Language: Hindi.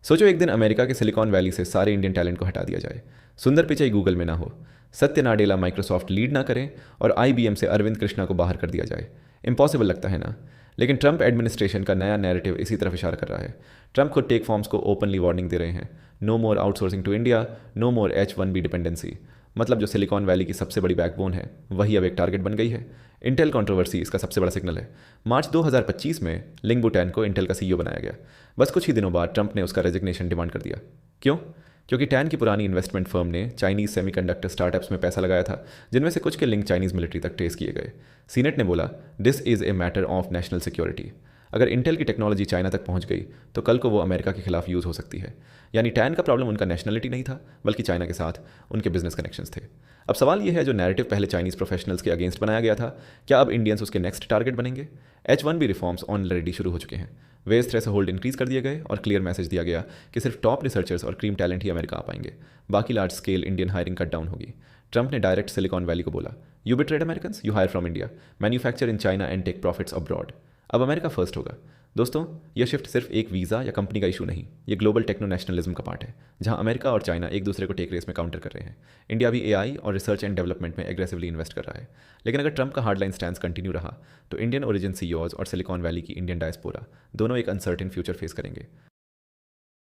सोचो एक दिन अमेरिका के सिलिकॉन वैली से सारे इंडियन टैलेंट को हटा दिया जाए, सुंदर पिचाई गूगल में ना हो, सत्य नाडेला माइक्रोसॉफ्ट लीड ना करें और आईबीएम से अरविंद कृष्णा को बाहर कर दिया जाए। इम्पॉसिबल लगता है ना? लेकिन ट्रंप एडमिनिस्ट्रेशन का नया नैरेटिव इसी तरफ इशारा कर रहा है। ट्रंप खुद टेक फॉर्म्स को ओपनली वार्निंग दे रहे हैं, no more outsourcing to India, no more H1B dependency. मतलब जो सिलिकॉन वैली की सबसे बड़ी बैकबोन है वही अब एक टारगेट बन गई है। इंटेल कंट्रोवर्सी इसका सबसे बड़ा सिग्नल है। मार्च 2025 में लिंग बुटैन को इंटेल का सीईओ बनाया गया। बस कुछ ही दिनों बाद ट्रंप ने उसका रेजिग्नेशन डिमांड कर दिया। क्यों? क्योंकि टैन की पुरानी इन्वेस्टमेंट फर्म ने चाइनीज सेमीकंडक्टर स्टार्टअप्स में पैसा लगाया था, जिनमें से कुछ के लिंक चाइनीज मिलिट्री तक ट्रेस किए गए। सीनेट ने बोला, this is a matter of national security. अगर इंटेल की टेक्नोलॉजी चाइना तक पहुंच गई तो कल को वो अमेरिका के खिलाफ यूज़ हो सकती है। यानी टैन का प्रॉब्लम उनका नेशनलिटी नहीं था, बल्कि चाइना के साथ उनके बिजनेस कनेक्शंस थे। अब सवाल यह है, जो नैरेटिव पहले चाइनीज़ प्रोफेशनल्स के अगेंस्ट बनाया गया था, क्या अब इंडियंस उसके नेक्स्ट टारगेट बनेंगे? H1B रिफॉर्म्स ऑलरेडी शुरू हो चुके हैं। वेज थ्रेशोल्ड इंक्रीज कर दिए गए और क्लियर मैसेज दिया गया कि सिर्फ टॉप रिसर्चर्स और क्रीम टैलेंट ही अमेरिका आ पाएंगे, बाकी large scale Indian hiring cut down होगी। ट्रंप ने डायरेक्ट सिलिकॉन वैली को बोला, you betrayed Americans, you hire from India, manufacture in China and take profits abroad. अब अमेरिका फर्स्ट होगा। दोस्तों, यह शिफ्ट सिर्फ एक वीज़ा या कंपनी का इशू नहीं, ये ग्लोबल टेक्नो नेशनलिज्म का पार्ट है, जहां अमेरिका और चाइना एक दूसरे को टेक रेस में काउंटर कर रहे हैं। इंडिया भी एआई और रिसर्च एंड डेवलपमेंट में एग्रेसिवली इन्वेस्ट कर रहा है। लेकिन अगर ट्रंप का हार्डलाइन स्टैंड कंटिन्यू रहा तो इंडियन ओरिजिन सीईओज और सिलिकॉन वैली की इंडियन डायस्पोरा दोनों एक अनसर्टेन फ्यूचर फेस करेंगे।